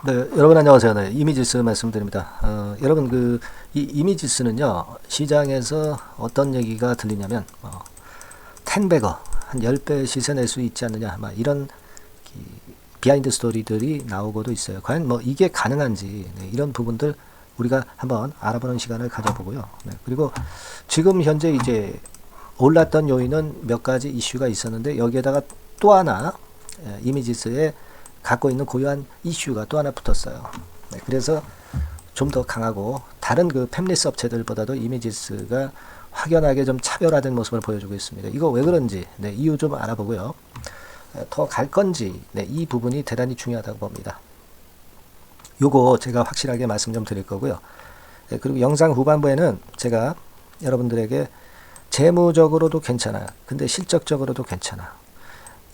네, 여러분 안녕하세요. 네, 이미지스 말씀드립니다. 여러분 이 이미지스는요 시장에서 어떤 얘기가 들리냐면 10배거 한 10배 시세 낼 수 있지 않느냐 막 이런 비하인드 스토리들이 나오고도 있어요. 과연 뭐 이게 가능한지 네, 이런 부분들 우리가 한번 알아보는 시간을 가져보고요. 네, 그리고 지금 현재 이제 올랐던 요인은 몇 가지 이슈가 있었는데 여기에다가 또 하나 이미지스의 갖고 있는 고유한 이슈가 또 하나 붙었어요. 네, 그래서 좀 더 강하고 다른 그 팸리스 업체들보다도 이미지스가 확연하게 좀 차별화된 모습을 보여주고 있습니다. 이거 왜 그런지 네, 이유 좀 알아보고요. 더 갈 건지 네, 이 부분이 대단히 중요하다고 봅니다. 요거 제가 확실하게 말씀 좀 드릴 거고요. 네, 그리고 영상 후반부에는 제가 여러분들에게 재무적으로도 괜찮아. 근데 실적적으로도 괜찮아.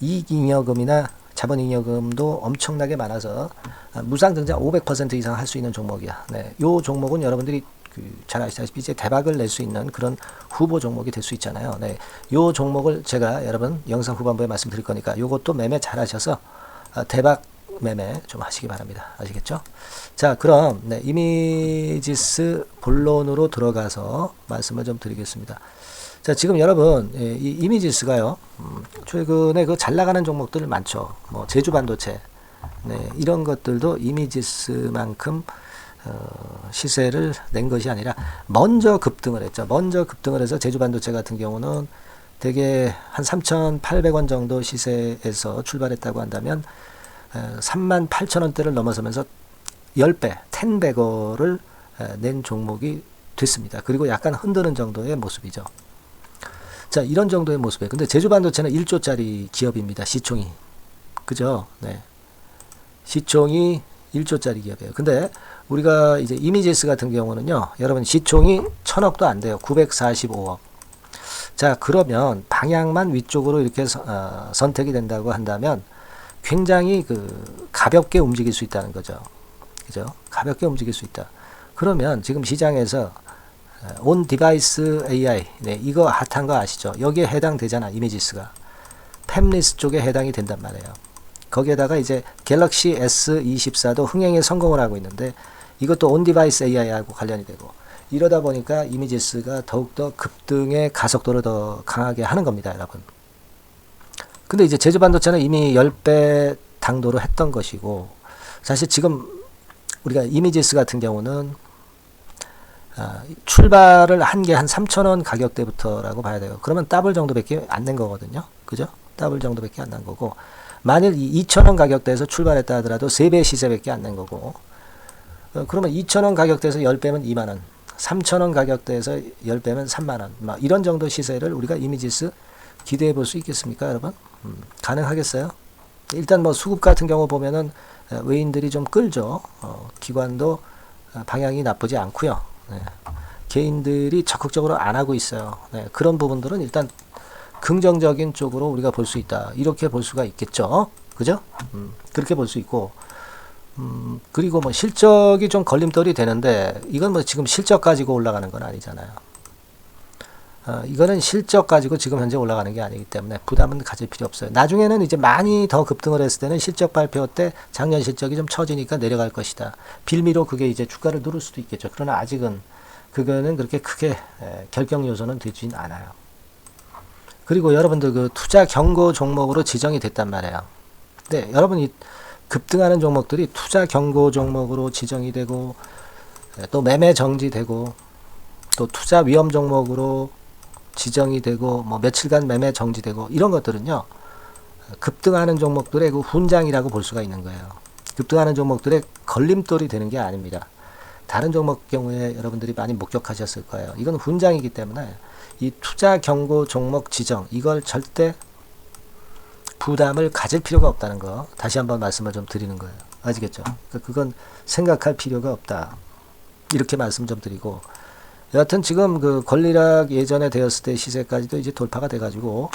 이익잉여금이나 자본잉여금도 엄청나게 많아서 무상증자 500% 이상 할 수 있는 종목이야. 네, 요 종목은 여러분들이 잘 아시다시피 이제 대박을 낼 수 있는 그런 후보 종목이 될 수 있잖아요. 네, 요 종목을 제가 여러분 영상 후반부에 말씀드릴 거니까 요것도 매매 잘 하셔서 대박 매매 좀 하시기 바랍니다. 아시겠죠? 자, 그럼 네, 이미지스 본론으로 들어가서 말씀을 좀 드리겠습니다. 자, 지금 여러분, 이 이미지스가요, 최근에 그 잘 나가는 종목들 많죠. 뭐, 제주반도체, 네, 이런 것들도 이미지스만큼, 시세를 낸 것이 아니라, 먼저 급등을 했죠. 먼저 급등을 해서 제주반도체 같은 경우는 대개 한 3,800원 정도 시세에서 출발했다고 한다면, 38,000원대를 넘어서면서 10배, 10배거를 낸 종목이 됐습니다. 그리고 약간 흔드는 정도의 모습이죠. 자, 이런 정도의 모습이에요. 근데 제주반도체는 1조짜리 기업입니다. 시총이. 그죠? 네. 시총이 1조짜리 기업이에요. 근데 우리가 이제 이미지스 같은 경우는요, 여러분 시총이 1000억도 안 돼요. 945억. 자, 그러면 방향만 위쪽으로 이렇게 선택이 된다고 한다면 굉장히 가볍게 움직일 수 있다는 거죠. 그죠? 가볍게 움직일 수 있다. 그러면 지금 시장에서 온 디바이스 AI, 네, 이거 핫한 거 아시죠? 여기에 해당되잖아, 이미지스가. 팸리스 쪽에 해당이 된단 말이에요. 거기에다가 이제 갤럭시 S24도 흥행에 성공을 하고 있는데 이것도 온 디바이스 AI하고 관련이 되고 이러다 보니까 이미지스가 더욱더 급등의 가속도를 더 강하게 하는 겁니다, 여러분. 근데 이제 제주반도체는 이미 10배 당도로 했던 것이고 사실 지금 우리가 이미지스 같은 경우는 출발을 한 게 한 3,000원 가격대부터라고 봐야 돼요. 그러면 더블 정도밖에 안 낸 거거든요. 그죠? 더블 정도밖에 안 난 거고 만일 2,000원 가격대에서 출발했다 하더라도 3배 시세밖에 안 낸 거고 그러면 2,000원 가격대에서 10배면 2만원 3,000원 가격대에서 10배면 3만원 막 이런 정도 시세를 우리가 이미지스 기대해 볼 수 있겠습니까, 여러분? 가능하겠어요? 일단 뭐 수급 같은 경우 보면은 외인들이 좀 끌죠. 기관도 방향이 나쁘지 않고요. 네. 개인들이 적극적으로 안 하고 있어요. 네. 그런 부분들은 일단 긍정적인 쪽으로 우리가 볼 수 있다. 이렇게 볼 수가 있겠죠. 그죠? 그렇게 볼 수 있고, 그리고 뭐 실적이 좀 걸림돌이 되는데, 이건 뭐 지금 실적 가지고 올라가는 건 아니잖아요. 이거는 실적 가지고 지금 현재 올라가는 게 아니기 때문에 부담은 가질 필요 없어요. 나중에는 이제 많이 더 급등을 했을 때는 실적 발표 때 작년 실적이 좀 처지니까 내려갈 것이다. 빌미로 그게 이제 주가를 누를 수도 있겠죠. 그러나 아직은 그거는 그렇게 크게 결정 요소는 되진 않아요. 그리고 여러분들 그 투자 경고 종목으로 지정이 됐단 말이에요. 네, 여러분이 급등하는 종목들이 투자 경고 종목으로 지정이 되고 또 매매 정지되고 또 투자 위험 종목으로 지정이 되고 뭐 며칠간 매매 정지되고 이런 것들은요 급등하는 종목들의 그 훈장이라고 볼 수가 있는 거예요. 급등하는 종목들의 걸림돌이 되는 게 아닙니다. 다른 종목 경우에 여러분들이 많이 목격하셨을 거예요. 이건 훈장이기 때문에 이 투자 경고 종목 지정 이걸 절대 부담을 가질 필요가 없다는 거 다시 한번 말씀을 좀 드리는 거예요. 아시겠죠? 그러니까 그건 생각할 필요가 없다. 이렇게 말씀 좀 드리고 여하튼 지금 그 권리락 예전에 되었을 때 시세까지도 이제 돌파가 돼가지고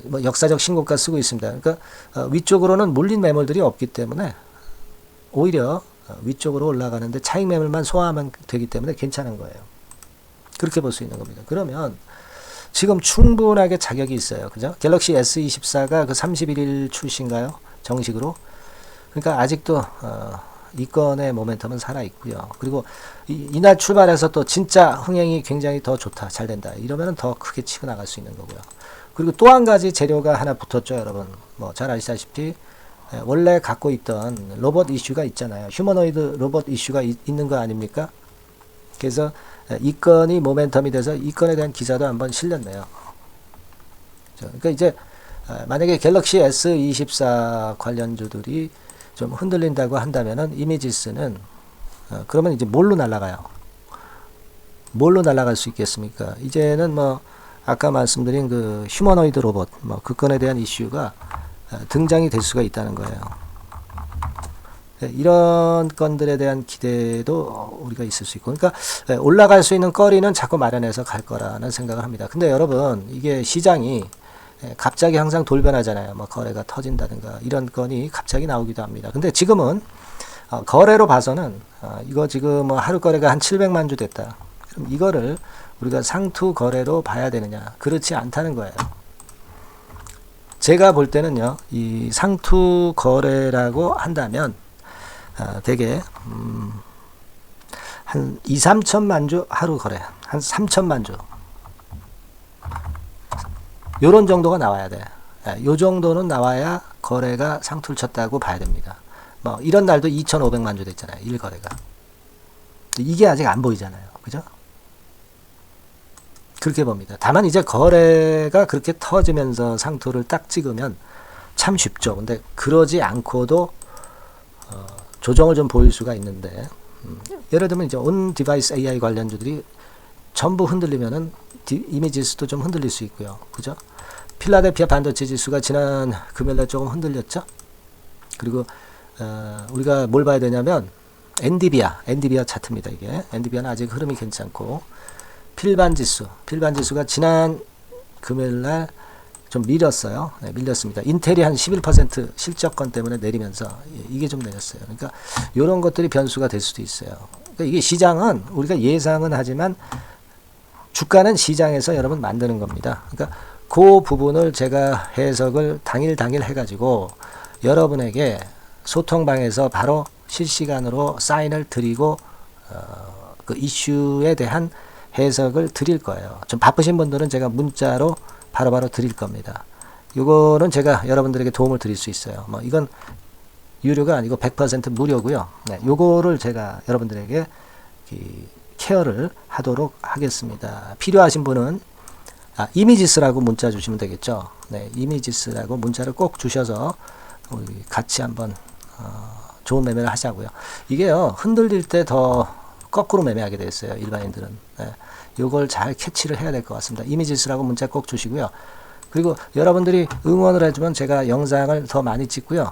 뭐 역사적 신고가 쓰고 있습니다. 그러니까 위쪽으로는 물린 매물들이 없기 때문에 오히려 위쪽으로 올라가는데 차익 매물만 소화하면 되기 때문에 괜찮은 거예요. 그렇게 볼 수 있는 겁니다. 그러면 지금 충분하게 자격이 있어요. 그죠? 갤럭시 S24가 그 31일 출시인가요? 정식으로. 그러니까 아직도 이 건의 모멘텀은 살아 있고요. 그리고 이날 출발해서 또 진짜 흥행이 굉장히 더 좋다, 잘 된다 이러면은 더 크게 치고 나갈 수 있는 거고요. 그리고 또 한 가지 재료가 하나 붙었죠, 여러분. 뭐 잘 아시다시피 원래 갖고 있던 로봇 이슈가 있잖아요. 휴머노이드 로봇 이슈가 있는 거 아닙니까? 그래서 이 건이 모멘텀이 돼서 이 건에 대한 기사도 한번 실렸네요. 그러니까 이제 만약에 갤럭시 S24 관련주들이 좀 흔들린다고 한다면은 이미지스는 그러면 이제 뭘로 날아가요? 뭘로 날아갈 수 있겠습니까? 이제는 뭐 아까 말씀드린 그 휴머노이드 로봇 뭐 그 건에 대한 이슈가 등장이 될 수가 있다는 거예요. 이런 건들에 대한 기대도 우리가 있을 수 있고, 그러니까 올라갈 수 있는 거리는 자꾸 마련해서 갈 거라는 생각을 합니다. 근데 여러분, 이게 시장이 갑자기 항상 돌변하잖아요. 뭐 거래가 터진다든가 이런 건이 갑자기 나오기도 합니다. 근데 지금은 거래로 봐서는 이거 지금 뭐 하루 거래가 한 700만 주 됐다. 그럼 이거를 우리가 상투 거래로 봐야 되느냐? 그렇지 않다는 거예요. 제가 볼 때는요, 이 상투 거래라고 한다면 되게 한 2, 3천만 주 하루 거래, 한 3천만 주 요런 정도가 나와야 돼. 요 정도는 나와야 거래가 상투를 쳤다고 봐야 됩니다. 뭐 이런 날도 2,500만 주 됐잖아요, 일 거래가. 이게 아직 안 보이잖아요, 그죠? 그렇게 봅니다. 다만 이제 거래가 그렇게 터지면서 상투를 딱 찍으면 참 쉽죠. 근데 그러지 않고도 조정을 좀 보일 수가 있는데, 예를 들면 이제 온 디바이스 AI 관련주들이 전부 흔들리면은 이미지스도 좀 흔들릴 수 있고요. 그죠? 필라델피아 반도체 지수가 지난 금요일날 조금 흔들렸죠? 그리고 우리가 뭘 봐야 되냐면 엔비디아 차트입니다. 이게 엔비디아는 아직 흐름이 괜찮고, 필반 지수가 지난 금요일날 좀 밀렸어요. 네, 밀렸습니다. 인텔이 한 11% 실적권 때문에 내리면서 이게 좀 내렸어요. 그러니까 이런 것들이 변수가 될 수도 있어요. 그러니까 이게 시장은 우리가 예상은 하지만 주가는 시장에서 여러분 만드는 겁니다. 그러니까 그 부분을 제가 해석을 당일 해가지고 여러분에게 소통방에서 바로 실시간으로 사인을 드리고 그 이슈에 대한 해석을 드릴 거예요. 좀 바쁘신 분들은 제가 문자로 바로바로 드릴 겁니다. 요거는 제가 여러분들에게 도움을 드릴 수 있어요. 뭐 이건 유료가 아니고 100% 무료고요. 네, 요거를 제가 여러분들에게 케어를 하도록 하겠습니다. 필요하신 분은 이미지스라고 문자 주시면 되겠죠. 네, 이미지스라고 문자를 꼭 주셔서 우리 같이 한번 좋은 매매를 하자고요. 이게요, 흔들릴 때 더 거꾸로 매매하게 되어 있어요, 일반인들은. 네, 요걸 잘 캐치를 해야 될 것 같습니다. 이미지스라고 문자 꼭 주시고요. 그리고 여러분들이 응원을 해주면 제가 영상을 더 많이 찍고요.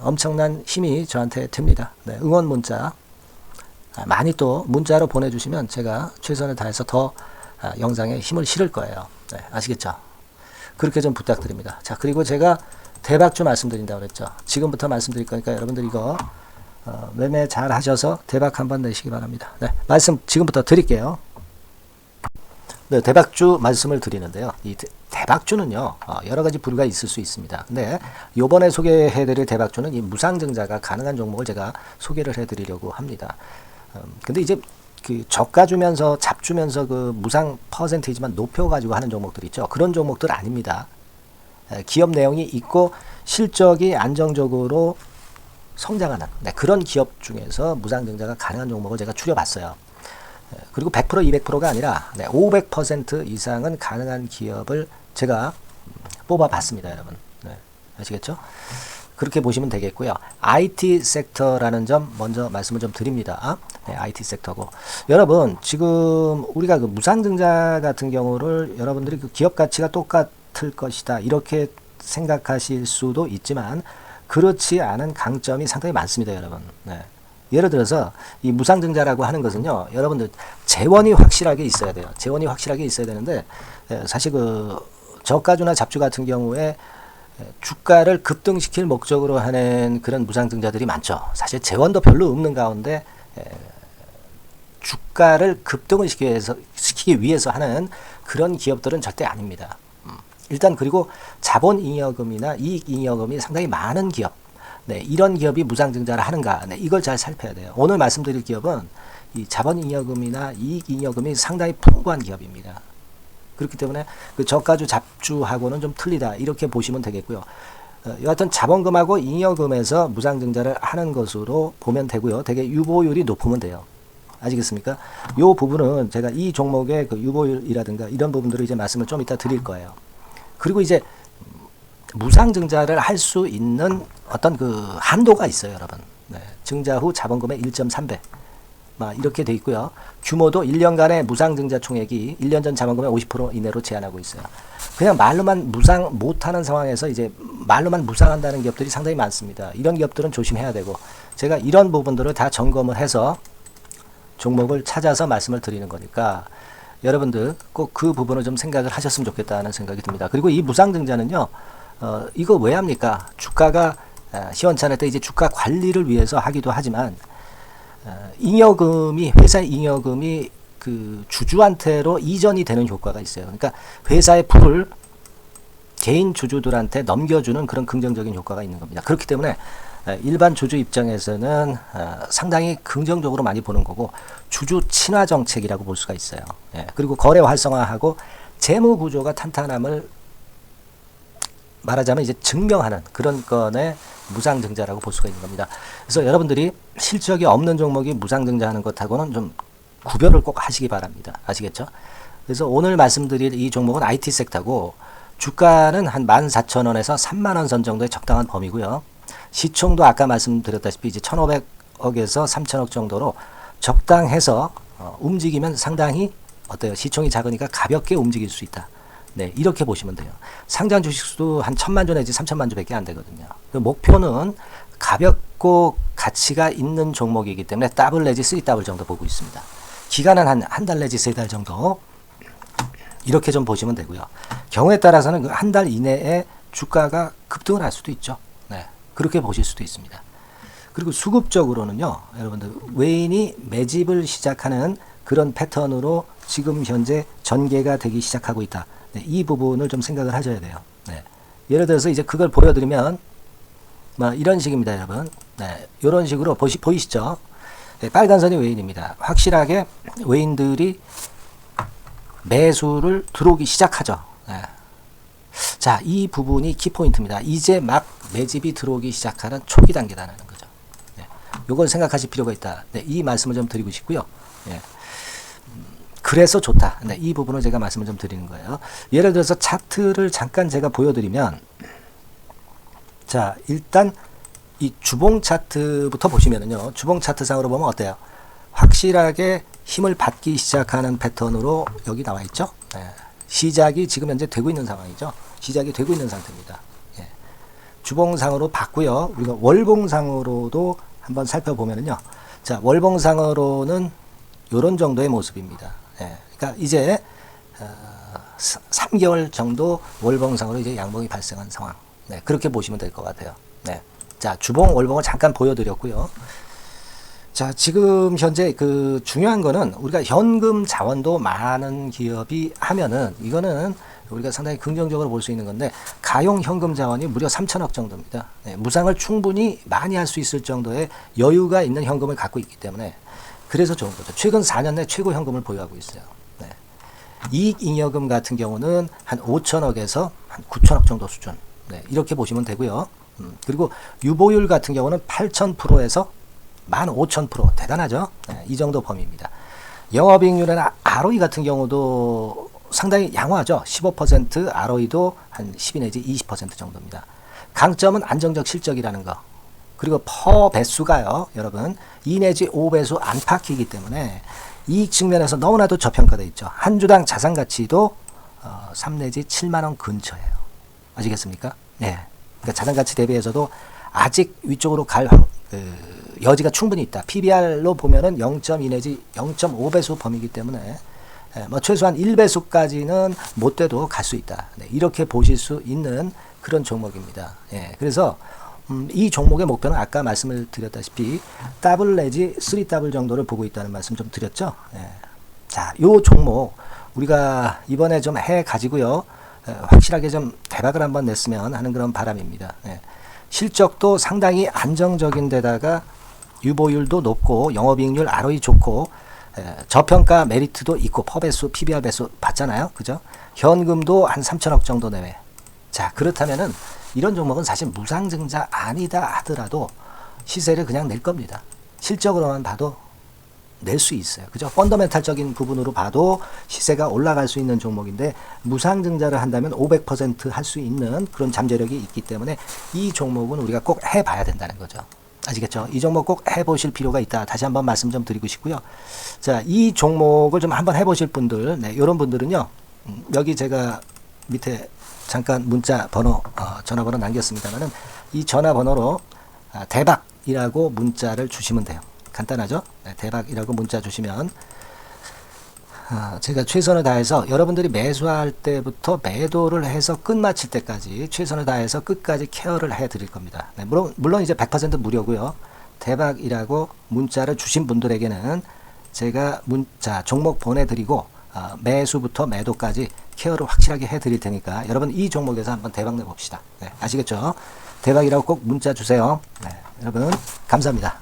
엄청난 힘이 저한테 됩니다. 네, 응원 문자 많이 또 문자로 보내주시면 제가 최선을 다해서 더 영상에 힘을 실을 거예요. 네, 아시겠죠? 그렇게 좀 부탁드립니다. 자, 그리고 제가 대박주 말씀드린다고 그랬죠. 지금부터 말씀드릴 거니까 여러분들 이거 매매 잘 하셔서 대박 한번 내시기 바랍니다. 네, 말씀 지금부터 드릴게요. 네, 대박주 말씀을 드리는데요. 이 대박주는요, 여러 가지 부류가 있을 수 있습니다. 근데 요번에 소개해드릴 대박주는 이 무상증자가 가능한 종목을 제가 소개를 해드리려고 합니다. 근데 이제 그 저가 주면서 잡주면서 그 무상 퍼센테이지만 높여가지고 하는 종목들 있죠. 그런 종목들 아닙니다. 기업 내용이 있고 실적이 안정적으로 성장하는 그런 기업 중에서 무상증자가 가능한 종목을 제가 추려봤어요. 그리고 100% 200%가 아니라 500% 이상은 가능한 기업을 제가 뽑아봤습니다, 여러분. 네, 아시겠죠? 그렇게 보시면 되겠고요. IT 섹터라는 점 먼저 말씀을 좀 드립니다. 네, IT 섹터고, 여러분 지금 우리가 그 무상증자 같은 경우를 여러분들이 그 기업 가치가 똑같을 것이다 이렇게 생각하실 수도 있지만 그렇지 않은 강점이 상당히 많습니다, 여러분. 네. 예를 들어서 이 무상증자라고 하는 것은요, 여러분들 재원이 확실하게 있어야 돼요. 재원이 확실하게 있어야 되는데 사실 그 저가주나 잡주 같은 경우에 주가를 급등시킬 목적으로 하는 그런 무상증자들이 많죠. 사실 재원도 별로 없는 가운데 주가를 급등을 시키기 위해서 하는 그런 기업들은 절대 아닙니다. 일단 그리고 자본잉여금이나 이익잉여금이 상당히 많은 기업, 네, 이런 기업이 무상증자를 하는가? 네, 이걸 잘 살펴야 돼요. 오늘 말씀드릴 기업은 이 자본잉여금이나 이익잉여금이 상당히 풍부한 기업입니다. 그렇기 때문에 그 저가주 잡주하고는 좀 틀리다 이렇게 보시면 되겠고요. 여하튼 자본금하고 잉여금에서 무상증자를 하는 것으로 보면 되고요. 되게 유보율이 높으면 돼요. 아시겠습니까? 이 부분은 제가 이 종목의 그 유보율이라든가 이런 부분들을 이제 말씀을 좀 이따 드릴 거예요. 그리고 이제 무상증자를 할 수 있는 어떤 그 한도가 있어요, 여러분. 네, 증자 후 자본금의 1.3배. 이렇게 돼 있고요. 규모도 1년간의 무상증자 총액이 1년 전 자본금의 50% 이내로 제한하고 있어요. 그냥 말로만 무상 못하는 상황에서 이제 말로만 무상한다는 기업들이 상당히 많습니다. 이런 기업들은 조심해야 되고 제가 이런 부분들을 다 점검을 해서 종목을 찾아서 말씀을 드리는 거니까 여러분들 꼭 그 부분을 좀 생각을 하셨으면 좋겠다는 생각이 듭니다. 그리고 이 무상증자는요, 이거 왜 합니까? 주가가 시원찮을 때 이제 주가 관리를 위해서 하기도 하지만 잉여금이 회사의 잉여금이 그 주주한테로 이전이 되는 효과가 있어요. 그러니까 회사의 풀을 개인 주주들한테 넘겨주는 그런 긍정적인 효과가 있는 겁니다. 그렇기 때문에 일반 주주 입장에서는 상당히 긍정적으로 많이 보는 거고 주주 친화 정책이라고 볼 수가 있어요. 그리고 거래 활성화하고 재무 구조가 탄탄함을 말하자면 이제 증명하는 그런 건의 무상증자라고 볼 수가 있는 겁니다. 그래서 여러분들이 실적이 없는 종목이 무상증자하는 것하고는 좀 구별을 꼭 하시기 바랍니다. 아시겠죠? 그래서 오늘 말씀드릴 이 종목은 IT 섹터고 주가는 한 14,000원에서 30,000원 선 정도의 적당한 범위고요. 시총도 아까 말씀드렸다시피 이제 1,500억에서 3,000억 정도로 적당해서 움직이면 상당히 어때요? 시총이 작으니까 가볍게 움직일 수 있다. 네, 이렇게 보시면 돼요. 상장 주식수도 한 1,000만 주 내지 3,000만 주밖에 안 되거든요. 그 목표는 가볍고 가치가 있는 종목이기 때문에 더블 내지 3더블 정도 보고 있습니다. 기간은 한 달 내지 3달 정도 이렇게 좀 보시면 되고요. 경우에 따라서는 그 한 달 이내에 주가가 급등을 할 수도 있죠. 네, 그렇게 보실 수도 있습니다. 그리고 수급적으로는요, 여러분들 외인이 매집을 시작하는 그런 패턴으로 지금 현재 전개가 되기 시작하고 있다. 네, 이 부분을 좀 생각을 하셔야 돼요. 네. 예를 들어서 이제 그걸 보여드리면 이런 식입니다, 여러분. 네, 이런 식으로 보이시죠? 네, 빨간 선이 외인입니다. 확실하게 외인들이 매수를 들어오기 시작하죠. 네. 자, 이 부분이 키포인트입니다. 이제 막 매집이 들어오기 시작하는 초기 단계라는 거죠. 네, 이걸 생각하실 필요가 있다. 네, 이 말씀을 좀 드리고 싶고요. 네. 그래서 좋다. 네, 이 부분을 제가 말씀을 좀 드리는 거예요. 예를 들어서 차트를 잠깐 제가 보여드리면, 자, 일단 이 주봉 차트부터 보시면은요, 주봉 차트상으로 보면 어때요? 확실하게 힘을 받기 시작하는 패턴으로 여기 나와 있죠. 네. 시작이 지금 현재 되고 있는 상황이죠. 시작이 되고 있는 상태입니다. 예. 주봉상으로 봤고요. 우리가 월봉상으로도 한번 살펴보면은요, 자, 월봉상으로는 이런 정도의 모습입니다. 예, 그러니까 이제 3개월 정도 월봉상으로 이제 양봉이 발생한 상황. 네, 그렇게 보시면 될 것 같아요. 네, 자, 주봉, 월봉을 잠깐 보여드렸고요. 자, 지금 현재 그 중요한 거는 우리가 현금 자원도 많은 기업이 하면은 이거는 우리가 상당히 긍정적으로 볼 수 있는 건데 가용 현금 자원이 무려 3,000억 정도입니다. 네, 무상을 충분히 많이 할 수 있을 정도의 여유가 있는 현금을 갖고 있기 때문에 그래서 좋은 거죠. 최근 4년 내 최고 현금을 보유하고 있어요. 네. 이익잉여금 같은 경우는 한 5천억에서 한 9천억 정도 수준. 네, 이렇게 보시면 되고요. 그리고 유보율 같은 경우는 8,000%에서 15,000% 대단하죠. 네, 이 정도 범위입니다. 영업이익률이나 ROE 같은 경우도 상당히 양호하죠. 15% ROE도 한 12 내지 20% 정도입니다. 강점은 안정적 실적이라는 거. 그리고 퍼 배수가요, 여러분 2 내지 5배수 안팎이기 때문에 이익 측면에서 너무나도 저평가되어 있죠. 한 주당 자산 가치도 3 내지 7만 원 근처예요. 아시겠습니까? 네. 그러니까 자산 가치 대비해서도 아직 위쪽으로 갈 여지가 충분히 있다. PBR로 보면은 0.2 내지 0.5배수 범위이기 때문에 최소한 1배수까지는 못 돼도 갈 수 있다. 네, 이렇게 보실 수 있는 그런 종목입니다. 예, 그래서 이 종목의 목표는 아까 말씀을 드렸다시피 더블 내지 3더블 정도를 보고 있다는 말씀 좀 드렸죠. 예. 자, 요 종목 우리가 이번에 좀 해 가지고요. 확실하게 좀 대박을 한번 냈으면 하는 그런 바람입니다. 예. 실적도 상당히 안정적인 데다가 유보율도 높고 영업이익률 ROE 좋고 저평가 메리트도 있고 퍼배수 PBR 배수 봤잖아요. 그죠? 현금도 한 3천억 정도 내외. 자, 그렇다면은 이런 종목은 사실 무상증자 아니다 하더라도 시세를 그냥 낼 겁니다. 실적으로만 봐도 낼 수 있어요. 그죠? 펀더멘탈적인 부분으로 봐도 시세가 올라갈 수 있는 종목인데 무상증자를 한다면 500% 할 수 있는 그런 잠재력이 있기 때문에 이 종목은 우리가 꼭 해봐야 된다는 거죠. 아시겠죠? 이 종목 꼭 해보실 필요가 있다. 다시 한번 말씀 좀 드리고 싶고요. 자, 이 종목을 좀 한번 해보실 분들, 네, 이런 분들은요, 여기 제가 밑에 잠깐 문자 번호, 전화번호 남겼습니다만은 이 전화번호로 대박이라고 문자를 주시면 돼요. 간단하죠? 네, 대박이라고 문자 주시면 제가 최선을 다해서 여러분들이 매수할 때부터 매도를 해서 끝마칠 때까지 최선을 다해서 끝까지 케어를 해 드릴 겁니다. 네, 물론 이제 100% 무료고요. 대박이라고 문자를 주신 분들에게는 제가 문자 종목 보내드리고 매수부터 매도까지 케어를 확실하게 해 드릴 테니까 여러분 이 종목에서 한번 대박 내봅시다. 네, 아시겠죠? 대박이라고 꼭 문자 주세요. 네, 여러분 감사합니다.